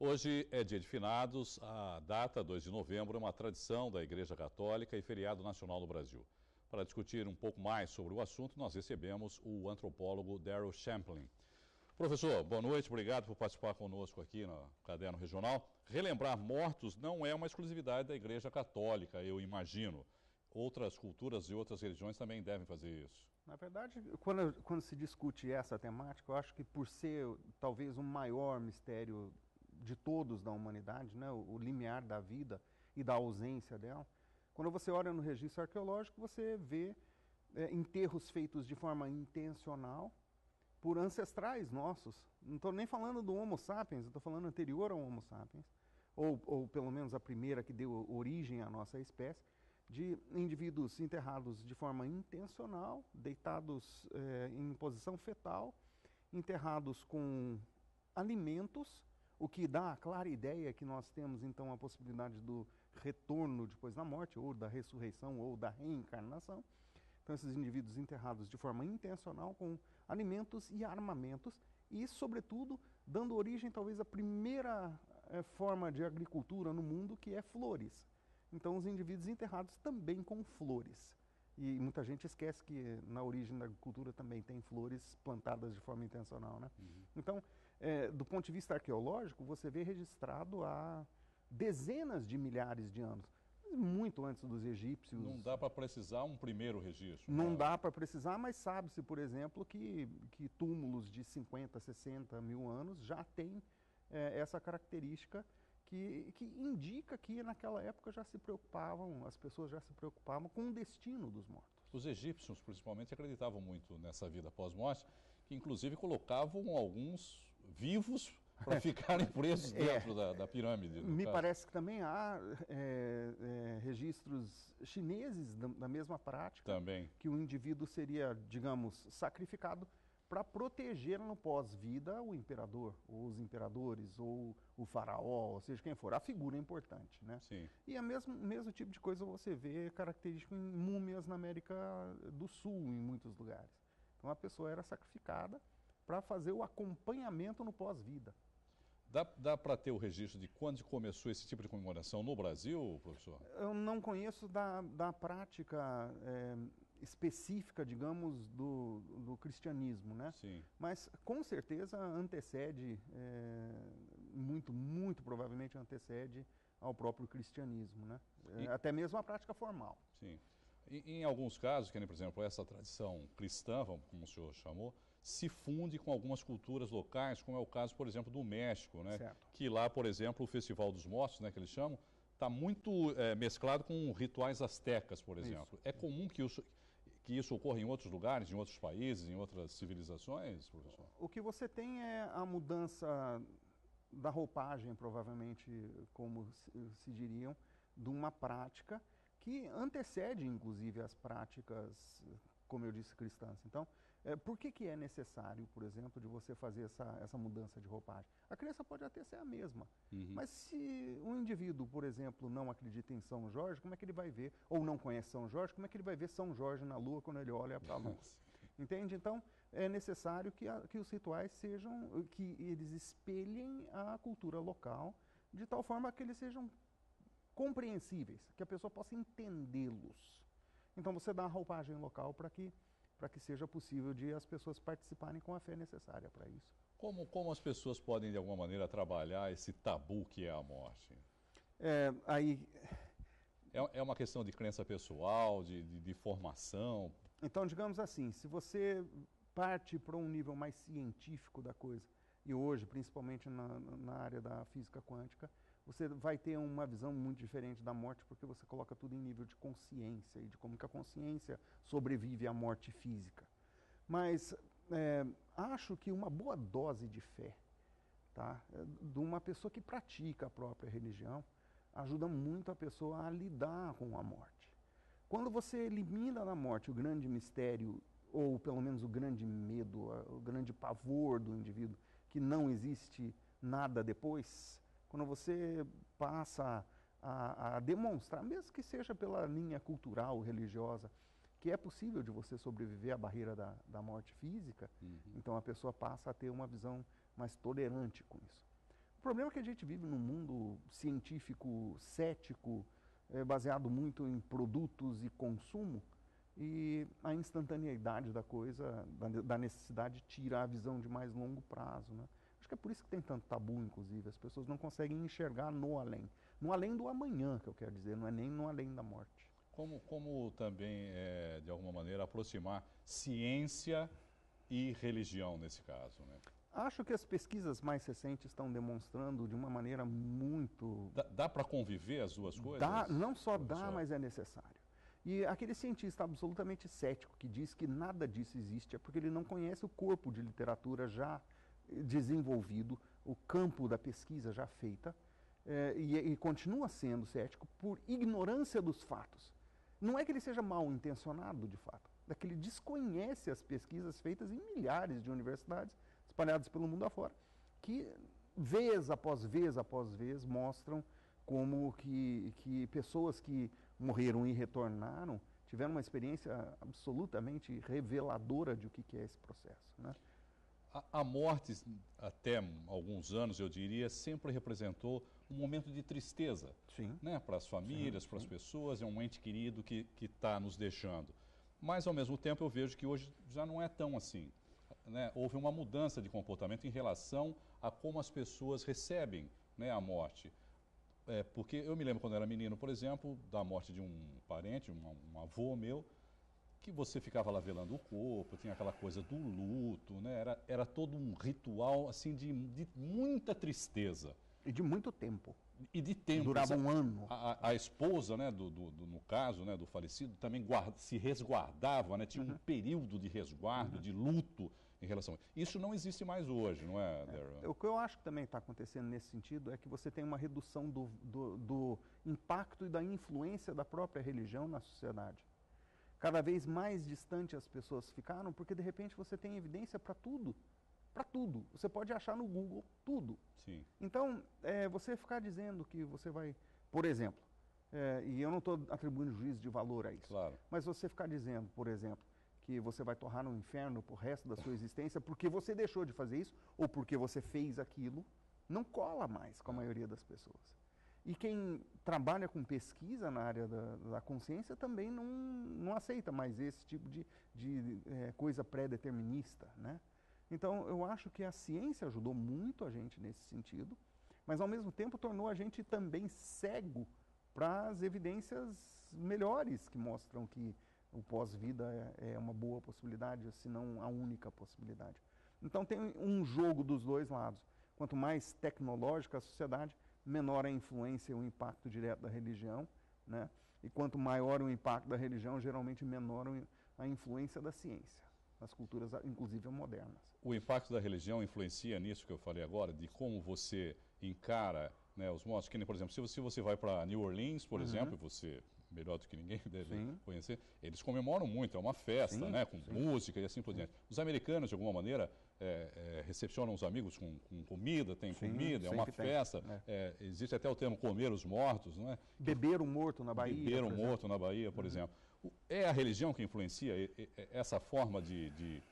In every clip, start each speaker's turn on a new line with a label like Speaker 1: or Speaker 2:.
Speaker 1: Hoje é dia de finados, a data 2 de novembro é uma tradição da Igreja Católica e feriado nacional no Brasil. Para discutir um pouco mais sobre o assunto, nós recebemos o antropólogo Darryl Champlin. Professor, boa noite, obrigado por participar conosco aqui no Caderno Regional. Relembrar mortos não é uma exclusividade da Igreja Católica, eu imagino. Outras culturas e outras religiões também devem fazer isso.
Speaker 2: Na verdade, quando se discute essa temática, eu acho que por ser talvez o maior mistério de todos da humanidade, né, o limiar da vida e da ausência dela, quando você olha no registro arqueológico, você vê enterros feitos de forma intencional por ancestrais nossos. Não estou nem falando do Homo sapiens, estou falando anterior ao Homo sapiens, ou pelo menos a primeira que deu origem à nossa espécie, de indivíduos enterrados de forma intencional, deitados em posição fetal, enterrados com alimentos, o que dá a clara ideia que nós temos então a possibilidade do retorno depois da morte, ou da ressurreição, ou da reencarnação. Então esses indivíduos enterrados de forma intencional com alimentos e armamentos e, sobretudo, dando origem talvez à primeira forma de agricultura no mundo, que é flores. Então os indivíduos enterrados também com flores. E muita gente esquece que na origem da agricultura também tem flores plantadas de forma intencional, né? Então, do ponto de vista arqueológico, você vê registrado há dezenas de milhares de anos, muito antes dos egípcios.
Speaker 1: Não dá para precisar um primeiro registro.
Speaker 2: Não dá para precisar, mas sabe-se, por exemplo, que túmulos de 50, 60 mil anos já têm essa característica que indica que naquela época já se preocupavam, as pessoas já se preocupavam com o destino dos mortos.
Speaker 1: Os egípcios, principalmente, acreditavam muito nessa vida pós-morte, que inclusive colocavam alguns vivos para ficarem presos dentro da pirâmide.
Speaker 2: Me parece que também há registros chineses da mesma prática,
Speaker 1: também,
Speaker 2: que o indivíduo seria, digamos, sacrificado para proteger no pós-vida o imperador, ou os imperadores, ou o faraó, ou seja, quem for. A figura é importante, né?
Speaker 1: Sim.
Speaker 2: E o mesmo tipo de coisa você vê característico em múmias na América do Sul, em muitos lugares. Então a pessoa era sacrificada para fazer o acompanhamento no pós-vida.
Speaker 1: Dá para ter o registro de quando começou esse tipo de comemoração no Brasil, professor?
Speaker 2: Eu não conheço da prática específica, digamos, do cristianismo, né?
Speaker 1: Sim.
Speaker 2: Mas com certeza antecede, muito provavelmente antecede ao próprio cristianismo, né? Até mesmo a prática formal.
Speaker 1: Sim. Em alguns casos, que nem, por exemplo, essa tradição cristã, como o senhor chamou, se funde com algumas culturas locais, como é o caso, por exemplo, do México, né?
Speaker 2: Certo.
Speaker 1: Que lá, por exemplo, o Festival dos Mortos, né, que eles chamam, está muito mesclado com rituais astecas, por exemplo.
Speaker 2: Isso.
Speaker 1: É comum que isso ocorra em outros lugares, em outros países, em outras civilizações, professor?
Speaker 2: O que você tem é a mudança da roupagem, provavelmente, como se diriam, de uma prática que antecede, inclusive, as práticas, como eu disse, cristãs. Então, por que é necessário, por exemplo, de você fazer essa mudança de roupagem? A crença pode até ser a mesma, mas se um indivíduo, por exemplo, não acredita em São Jorge, como é que ele vai ver, ou não conhece São Jorge, como é que ele vai ver São Jorge na lua quando ele olha para a lua? Entende? Então, é necessário que os rituais sejam, que eles espelhem a cultura local, de tal forma que eles sejam compreensíveis, que a pessoa possa entendê-los. Então você dá a roupagem local para que seja possível de as pessoas participarem com a fé necessária para isso.
Speaker 1: Como as pessoas podem, de alguma maneira, trabalhar esse tabu que é a morte? É uma questão de crença pessoal, de formação?
Speaker 2: Então, digamos assim, se você parte para um nível mais científico da coisa, e hoje, principalmente na área da física quântica, você vai ter uma visão muito diferente da morte, porque você coloca tudo em nível de consciência e de como que a consciência sobrevive à morte física. Mas acho que uma boa dose de fé, tá, de uma pessoa que pratica a própria religião, ajuda muito a pessoa a lidar com a morte. Quando você elimina da morte o grande mistério, ou pelo menos o grande medo, o grande pavor do indivíduo, que não existe nada depois, quando você passa a demonstrar, mesmo que seja pela linha cultural, religiosa, que é possível de você sobreviver à barreira da morte física, então a pessoa passa a ter uma visão mais tolerante com isso. problema é que a gente vive num mundo científico cético, baseado muito em produtos e consumo, e a instantaneidade da coisa, da necessidade, tira a visão de mais longo prazo, né? Acho que é por isso que tem tanto tabu, inclusive. As pessoas não conseguem enxergar no além. No além do amanhã, que eu quero dizer, não é nem no além da morte.
Speaker 1: Como também, de alguma maneira, aproximar ciência e religião nesse caso, né?
Speaker 2: Acho que as pesquisas mais recentes estão demonstrando de uma maneira muito...
Speaker 1: Dá para conviver as duas coisas?
Speaker 2: Dá, não só dá, mas é necessário. E aquele cientista absolutamente cético que diz que nada disso existe é porque ele não conhece o corpo de literatura já desenvolvido, o campo da pesquisa já feita, e continua sendo cético por ignorância dos fatos. Não é que ele seja mal intencionado, de fato, é que ele desconhece as pesquisas feitas em milhares de universidades espalhadas pelo mundo afora, que vez após vez mostram como que pessoas que morreram e retornaram tiveram uma experiência absolutamente reveladora de o que é esse processo, né?
Speaker 1: A morte, até alguns anos, eu diria, sempre representou um momento de tristeza,
Speaker 2: Sim.
Speaker 1: Né? Para as famílias, para as pessoas, é um ente querido que está nos deixando. Mas, ao mesmo tempo, eu vejo que hoje já não é tão assim, né? Houve uma mudança de comportamento em relação a como as pessoas recebem, né, a morte. Porque eu me lembro quando eu era menino, por exemplo, da morte de um parente, um avô meu, que você ficava lá velando o corpo, tinha aquela coisa do luto, né? Era todo um ritual assim de muita tristeza.
Speaker 2: E de muito tempo.
Speaker 1: E de tempo.
Speaker 2: Durava um ano.
Speaker 1: A esposa, né, no caso, né, do falecido, também se resguardava, né? Tinha um período de resguardo, de luto em relação a isso. Não existe mais hoje, não é, Darryl?
Speaker 2: O que eu acho que também está acontecendo nesse sentido é que você tem uma redução do impacto e da influência da própria religião na sociedade. Cada vez mais distante as pessoas ficaram, porque de repente você tem evidência para tudo. Para tudo. Você pode achar no Google tudo.
Speaker 1: Sim.
Speaker 2: Então, você ficar dizendo que você vai, por exemplo, e eu não estou atribuindo juízo de valor a isso,
Speaker 1: claro.
Speaker 2: Mas você ficar dizendo, por exemplo, que você vai torrar no inferno pro resto da sua existência porque você deixou de fazer isso ou porque você fez aquilo, não cola mais com a maioria das pessoas. E quem trabalha com pesquisa na área da consciência também não aceita mais esse tipo de coisa pré-determinista, né? Então, eu acho que a ciência ajudou muito a gente nesse sentido, mas, ao mesmo tempo, tornou a gente também cego para as evidências melhores que mostram que o pós-vida é uma boa possibilidade, se não a única possibilidade. Então, tem um jogo dos dois lados. Quanto mais tecnológica a sociedade, menor a influência e o impacto direto da religião, né? E quanto maior o impacto da religião, geralmente menor a influência da ciência, nas culturas, inclusive modernas.
Speaker 1: O impacto da religião influencia nisso que eu falei agora, de como você encara, né, os mortos, que nem, por exemplo, se você vai para New Orleans, por exemplo, você, melhor do que ninguém deve conhecer, eles comemoram muito, é uma festa, né, com música e assim por diante. Os americanos, de alguma maneira, recepcionam os amigos com comida, tem comida, é uma festa. Existe até o termo comer os mortos, não é?
Speaker 2: Beber um morto na Bahia.
Speaker 1: Beber um morto na Bahia, por exemplo. É a religião que influencia essa forma de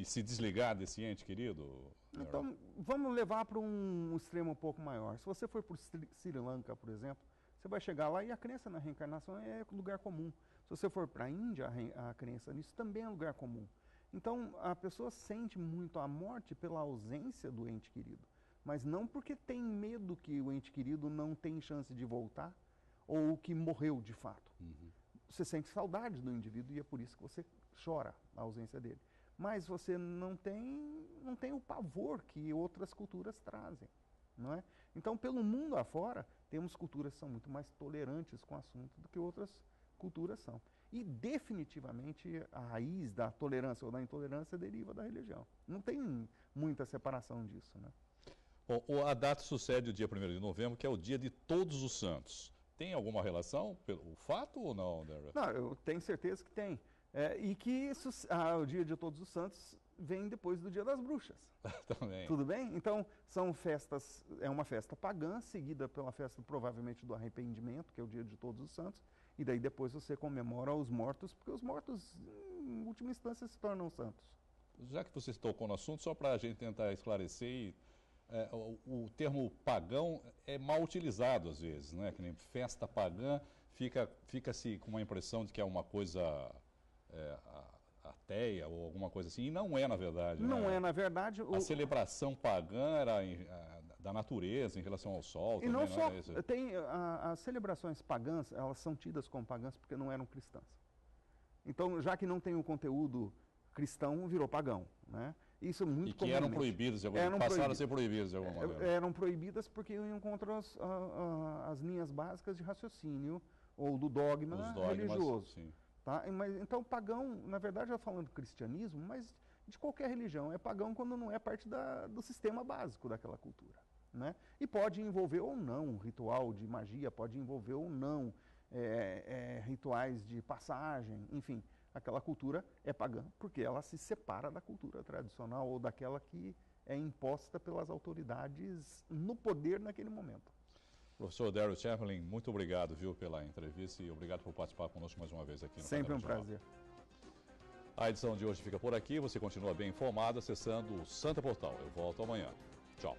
Speaker 1: se desligar desse ente querido?
Speaker 2: Então, vamos levar para um extremo um pouco maior. Se você for para o Sri Lanka, por exemplo, você vai chegar lá e a crença na reencarnação é lugar comum. Se você for para a Índia, a crença nisso também é lugar comum. Então, a pessoa sente muito a morte pela ausência do ente querido, mas não porque tem medo que o ente querido não tem chance de voltar ou que morreu de fato. Você sente saudade do indivíduo e é por isso que você chora a ausência dele. Mas você não tem o pavor que outras culturas trazem, não é? Então, pelo mundo afora, temos culturas que são muito mais tolerantes com o assunto do que outras culturas são. E definitivamente a raiz da tolerância ou da intolerância deriva da religião. Não tem muita separação disso, né?
Speaker 1: Bom, a data sucede o dia 1º de novembro, que é o dia de Todos os Santos. Tem alguma relação, o fato ou não, Darryl?
Speaker 2: Não, eu tenho certeza que tem. E que o dia de Todos os Santos vem depois do Dia das Bruxas.
Speaker 1: Também.
Speaker 2: Tudo bem? Então, são festas, é uma festa pagã, seguida pela festa provavelmente do arrependimento, que é o Dia de Todos os Santos, e daí depois você comemora os mortos, porque os mortos, em última instância, se tornam santos.
Speaker 1: Já que você tocou no assunto, só para a gente tentar esclarecer o termo pagão é mal utilizado às vezes, né? Que nem festa pagã, fica-se com uma impressão de que é uma coisa ateia ou alguma coisa assim, e não é na verdade.
Speaker 2: Não é na verdade.
Speaker 1: A celebração pagã era da natureza em relação ao sol.
Speaker 2: E
Speaker 1: também,
Speaker 2: não só,
Speaker 1: é
Speaker 2: tem as celebrações pagãs, elas são tidas como pagãs porque não eram cristãs. Então, já que não tem o conteúdo cristão, virou pagão, né? Isso é muito
Speaker 1: que eram proibidos, passaram a ser proibidos de alguma maneira.
Speaker 2: Eram proibidas porque iam contra as linhas básicas de raciocínio ou do dogma religioso.
Speaker 1: Sim.
Speaker 2: Tá? Mas, então, pagão, na verdade, eu falando do cristianismo, mas de qualquer religião, é pagão quando não é parte do sistema básico daquela cultura. Né? E pode envolver ou não um ritual de magia, pode envolver ou não rituais de passagem, enfim. Aquela cultura é pagã porque ela se separa da cultura tradicional ou daquela que é imposta pelas autoridades no poder naquele momento.
Speaker 1: Professor Daryl Chamberlain, muito obrigado, viu, pela entrevista e obrigado por participar conosco mais uma vez aqui no
Speaker 2: Sempre um prazer.
Speaker 1: A edição de hoje fica por aqui. Você continua bem informado acessando o Santa Portal. Eu volto amanhã. Tchau.